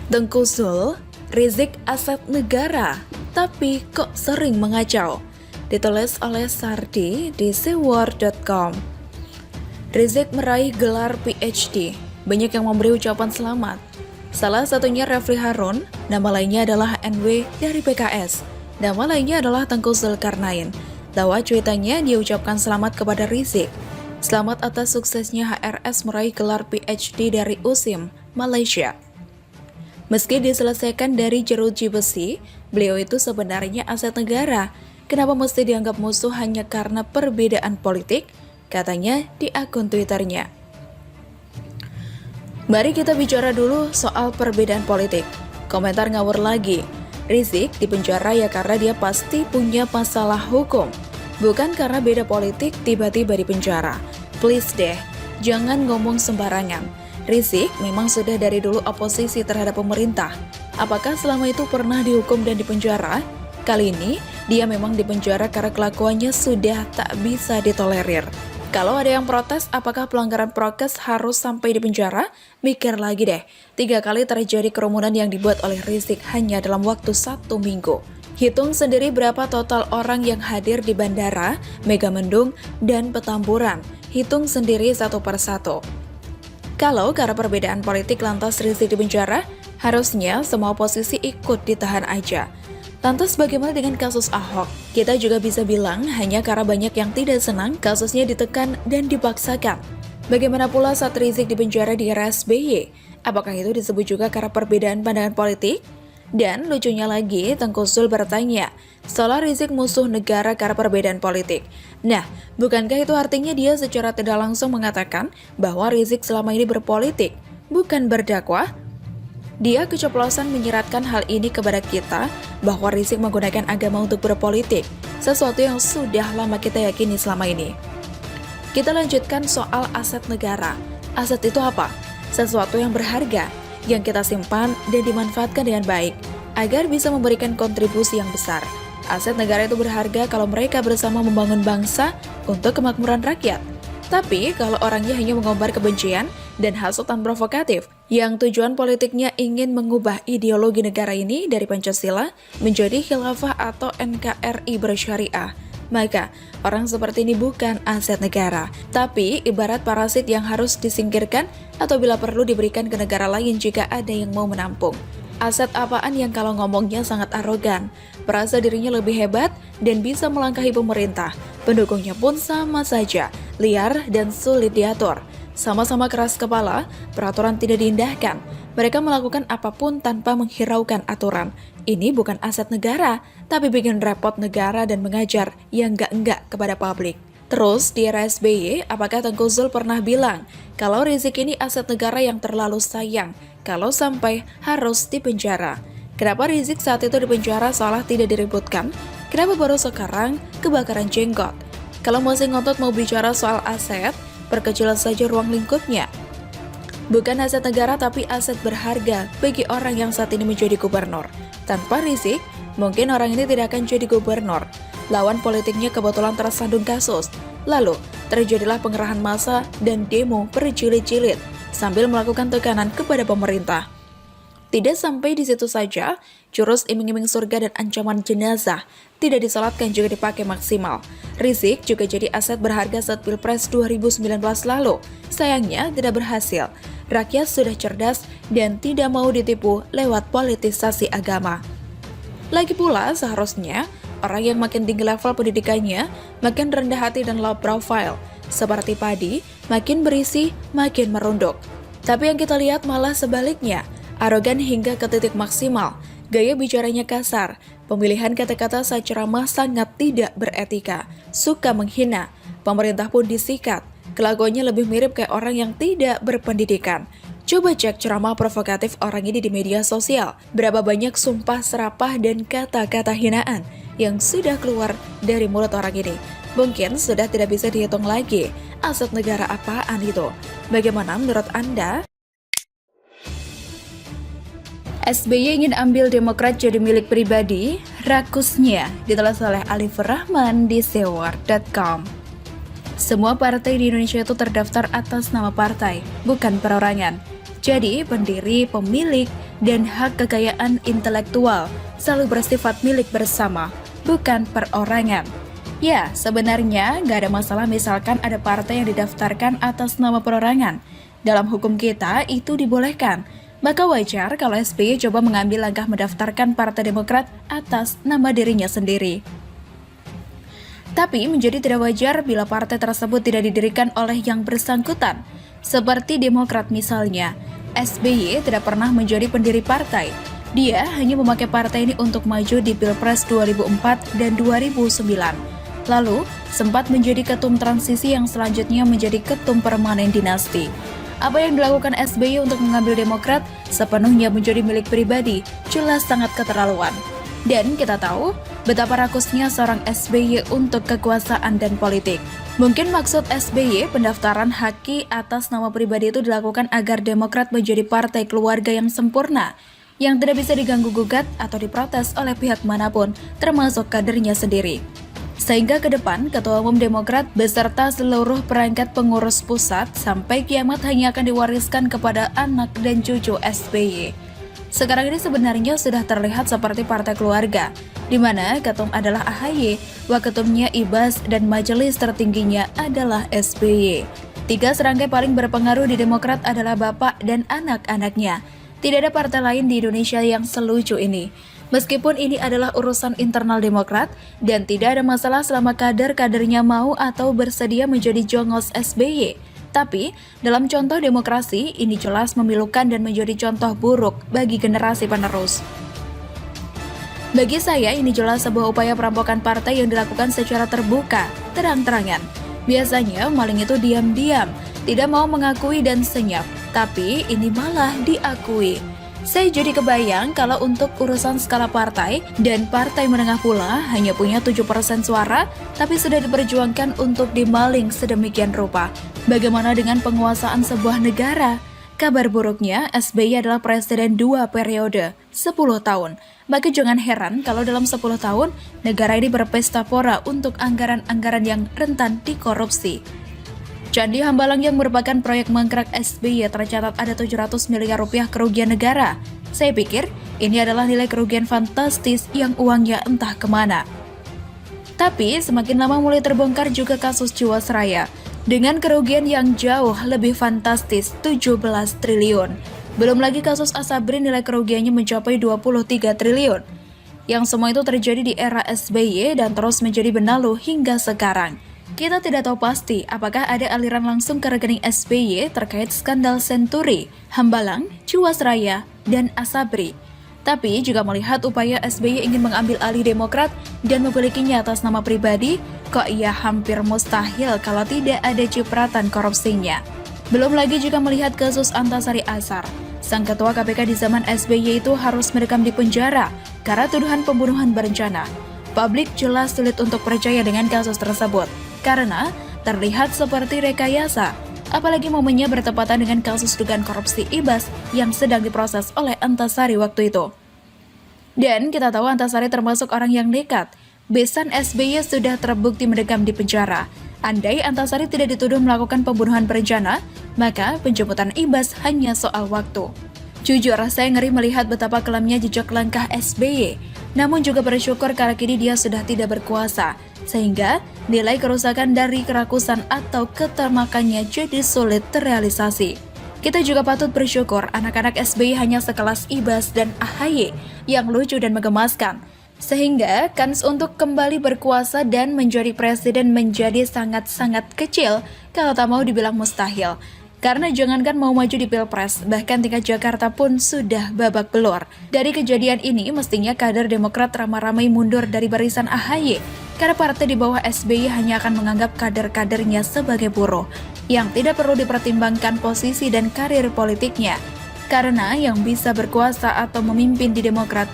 Tengku Zul, Rizik aset negara, tapi kok sering mengacau. Ditulis oleh Sardi di seaword.com. Rizik meraih gelar PhD, banyak yang memberi ucapan selamat. Salah satunya Refli Harun, nama lainnya adalah NW dari PKS, nama lainnya adalah Tengku Zulkarnain. Lewat cuitannya dia ucapkan selamat kepada Rizik. Selamat atas suksesnya HRS meraih gelar PhD dari USIM, Malaysia. Meski diselesaikan dari jeruji besi, beliau itu sebenarnya aset negara. Kenapa mesti dianggap musuh hanya karena perbedaan politik? Katanya di akun Twitternya. Mari kita bicara dulu soal perbedaan politik. Komentar ngawur lagi. Rizik dipenjara ya karena dia pasti punya masalah hukum. Bukan karena beda politik tiba-tiba dipenjara. Please deh, jangan ngomong sembarangan. Rizik memang sudah dari dulu oposisi terhadap pemerintah. Apakah selama itu pernah dihukum dan dipenjara? Kali ini, dia memang dipenjara karena kelakuannya sudah tak bisa ditolerir. Kalau ada yang protes, apakah pelanggaran prokes harus sampai dipenjara? Mikir lagi deh, 3 kali terjadi kerumunan yang dibuat oleh Rizik hanya dalam waktu 1 minggu. Hitung sendiri berapa total orang yang hadir di bandara, Megamendung, dan Petamburan. Hitung sendiri satu per satu. Kalau karena perbedaan politik lantas Rizik dipenjara, harusnya semua oposisi ikut ditahan aja. Lantas bagaimana dengan kasus Ahok? Kita juga bisa bilang hanya karena banyak yang tidak senang kasusnya ditekan dan dipaksakan. Bagaimana pula saat Rizik dipenjara di era SBY? Apakah itu disebut juga karena perbedaan pandangan politik? Dan lucunya lagi, Tengku Zul bertanya, seolah Rizik musuh negara karena perbedaan politik. Nah, bukankah itu artinya dia secara tidak langsung mengatakan bahwa Rizik selama ini berpolitik, bukan berdakwah? Dia keceplosan menyiratkan hal ini kepada kita bahwa Rizik menggunakan agama untuk berpolitik, sesuatu yang sudah lama kita yakini selama ini. Kita lanjutkan soal aset negara. Aset itu apa? Sesuatu yang berharga, yang kita simpan dan dimanfaatkan dengan baik, agar bisa memberikan kontribusi yang besar. Aset negara itu berharga kalau mereka bersama membangun bangsa untuk kemakmuran rakyat. Tapi kalau orangnya hanya mengombar kebencian dan hasutan provokatif, yang tujuan politiknya ingin mengubah ideologi negara ini dari Pancasila menjadi khilafah atau NKRI bersyariah, maka orang seperti ini bukan aset negara, tapi ibarat parasit yang harus disingkirkan atau bila perlu diberikan ke negara lain jika ada yang mau menampung. Aset apaan yang kalau ngomongnya sangat arogan, merasa dirinya lebih hebat dan bisa melangkahi pemerintah. Pendukungnya pun sama saja, liar dan sulit diatur. Sama-sama keras kepala, peraturan tidak diindahkan. Mereka melakukan apapun tanpa menghiraukan aturan. Ini bukan aset negara, tapi bikin repot negara dan mengajar yang enggak kepada publik. Terus, di era SBY, apakah Tengku Zul pernah bilang kalau Rizik ini aset negara yang terlalu sayang, kalau sampai harus dipenjara? Kenapa Rizik saat itu dipenjara seolah tidak diributkan? Kenapa baru sekarang kebakaran jenggot? Kalau masih ngotot mau bicara soal aset, perkecil saja ruang lingkupnya. Bukan aset negara tapi aset berharga bagi orang yang saat ini menjadi gubernur. Tanpa Rizik, mungkin orang ini tidak akan jadi gubernur. Lawan politiknya kebetulan tersandung kasus. Lalu, terjadilah pengerahan massa dan demo berjilid-jilid sambil melakukan tekanan kepada pemerintah. Tidak sampai di situ saja, jurus iming-iming surga dan ancaman jenazah tidak disolatkan juga dipakai maksimal. Rizik juga jadi aset berharga saat Pilpres 2019 lalu. Sayangnya tidak berhasil. Rakyat sudah cerdas dan tidak mau ditipu lewat politisasi agama. Lagi pula, seharusnya orang yang makin tinggi level pendidikannya, makin rendah hati dan low profile. Seperti padi, makin berisi, makin merunduk. Tapi yang kita lihat malah sebaliknya, arogan hingga ke titik maksimal, gaya bicaranya kasar, pemilihan kata-kata saat ceramah sangat tidak beretika, suka menghina, pemerintah pun disikat, kelakuannya lebih mirip kayak orang yang tidak berpendidikan. Coba cek ceramah provokatif orang ini di media sosial, berapa banyak sumpah serapah dan kata-kata hinaan yang sudah keluar dari mulut orang ini. Mungkin sudah tidak bisa dihitung lagi, aset negara apaan itu? Bagaimana menurut Anda? SBY ingin ambil Demokrat jadi milik pribadi, rakusnya ditulis oleh Alifur Rahman di seaword.com. Semua partai di Indonesia itu terdaftar atas nama partai, bukan perorangan. Jadi, pendiri, pemilik, dan hak kekayaan intelektual selalu bersifat milik bersama, bukan perorangan. Ya, sebenarnya nggak ada masalah misalkan ada partai yang didaftarkan atas nama perorangan. Dalam hukum kita, itu dibolehkan. Maka wajar kalau SBY coba mengambil langkah mendaftarkan Partai Demokrat atas nama dirinya sendiri. Tapi menjadi tidak wajar bila partai tersebut tidak didirikan oleh yang bersangkutan. Seperti Demokrat misalnya, SBY tidak pernah menjadi pendiri partai. Dia hanya memakai partai ini untuk maju di Pilpres 2004 dan 2009. Lalu, sempat menjadi ketum transisi yang selanjutnya menjadi ketum permanen dinasti. Apa yang dilakukan SBY untuk mengambil Demokrat sepenuhnya menjadi milik pribadi, jelas sangat keterlaluan. Dan kita tahu betapa rakusnya seorang SBY untuk kekuasaan dan politik. Mungkin maksud SBY pendaftaran haki atas nama pribadi itu dilakukan agar Demokrat menjadi partai keluarga yang sempurna, yang tidak bisa diganggu-gugat atau diprotes oleh pihak manapun, termasuk kadernya sendiri. Sehingga ke depan, Ketua Umum Demokrat beserta seluruh perangkat pengurus pusat sampai kiamat hanya akan diwariskan kepada anak dan cucu SBY. Sekarang ini sebenarnya sudah terlihat seperti partai keluarga, di mana ketum adalah AHY, waketumnya Ibas, dan majelis tertingginya adalah SBY. 3 serangkai paling berpengaruh di Demokrat adalah bapak dan anak-anaknya. Tidak ada partai lain di Indonesia yang selucu ini. Meskipun ini adalah urusan internal Demokrat dan tidak ada masalah selama kader-kadernya mau atau bersedia menjadi jongos SBY. Tapi, dalam contoh demokrasi, ini jelas memilukan dan menjadi contoh buruk bagi generasi penerus. Bagi saya, ini jelas sebuah upaya perampokan partai yang dilakukan secara terbuka, terang-terangan. Biasanya, maling itu diam-diam, tidak mau mengakui dan senyap. Tapi, ini malah diakui. Saya jadi kebayang kalau untuk urusan skala partai dan partai menengah pula hanya punya 7% suara, tapi sudah diperjuangkan untuk dimaling sedemikian rupa. Bagaimana dengan penguasaan sebuah negara? Kabar buruknya, SBY adalah presiden 2 periode, 10 tahun. Maka jangan heran kalau dalam 10 tahun, negara ini berpesta pora untuk anggaran-anggaran yang rentan dikorupsi. Candi Hambalang yang merupakan proyek mangkrak SBY tercatat ada 700 miliar rupiah kerugian negara. Saya pikir ini adalah nilai kerugian fantastis yang uangnya entah kemana. Tapi semakin lama mulai terbongkar juga kasus Jiwasraya dengan kerugian yang jauh lebih fantastis 17 triliun. Belum lagi kasus Asabri nilai kerugiannya mencapai 23 triliun. Yang semua itu terjadi di era SBY dan terus menjadi benalu hingga sekarang. Kita tidak tahu pasti apakah ada aliran langsung ke rekening SBY terkait skandal Senturi, Hambalang, Jiwasraya, dan Asabri. Tapi juga melihat upaya SBY ingin mengambil alih Demokrat dan memilikinya atas nama pribadi, kok ia hampir mustahil kalau tidak ada cipratan korupsinya. Belum lagi juga melihat kasus Antasari Azhar. Sang ketua KPK di zaman SBY itu harus mendekam di penjara karena tuduhan pembunuhan berencana. Publik jelas sulit untuk percaya dengan kasus tersebut, karena terlihat seperti rekayasa, apalagi momennya bertepatan dengan kasus dugaan korupsi Ibas yang sedang diproses oleh Antasari waktu itu. Dan kita tahu Antasari termasuk orang yang nekat. Besan SBY sudah terbukti mendekam di penjara. Andai Antasari tidak dituduh melakukan pembunuhan berencana, maka penjemputan Ibas hanya soal waktu. Jujur, saya ngeri melihat betapa kelamnya jejak langkah SBY. Namun juga bersyukur karena kini dia sudah tidak berkuasa, sehingga nilai kerusakan dari kerakusan atau ketermakannya jadi sulit terrealisasi. Kita juga patut bersyukur anak-anak SBY hanya sekelas Ibas dan AHY yang lucu dan menggemaskan, sehingga kans untuk kembali berkuasa dan menjadi presiden menjadi sangat-sangat kecil kalau tak mau dibilang mustahil. Karena jangankan mau maju di Pilpres, bahkan tingkat Jakarta pun sudah babak belur. Dari kejadian ini, mestinya kader Demokrat ramai-ramai mundur dari barisan AHY, karena partai di bawah SBY hanya akan menganggap kader-kadernya sebagai buruh, yang tidak perlu dipertimbangkan posisi dan karir politiknya. Karena yang bisa berkuasa atau memimpin di Demokrat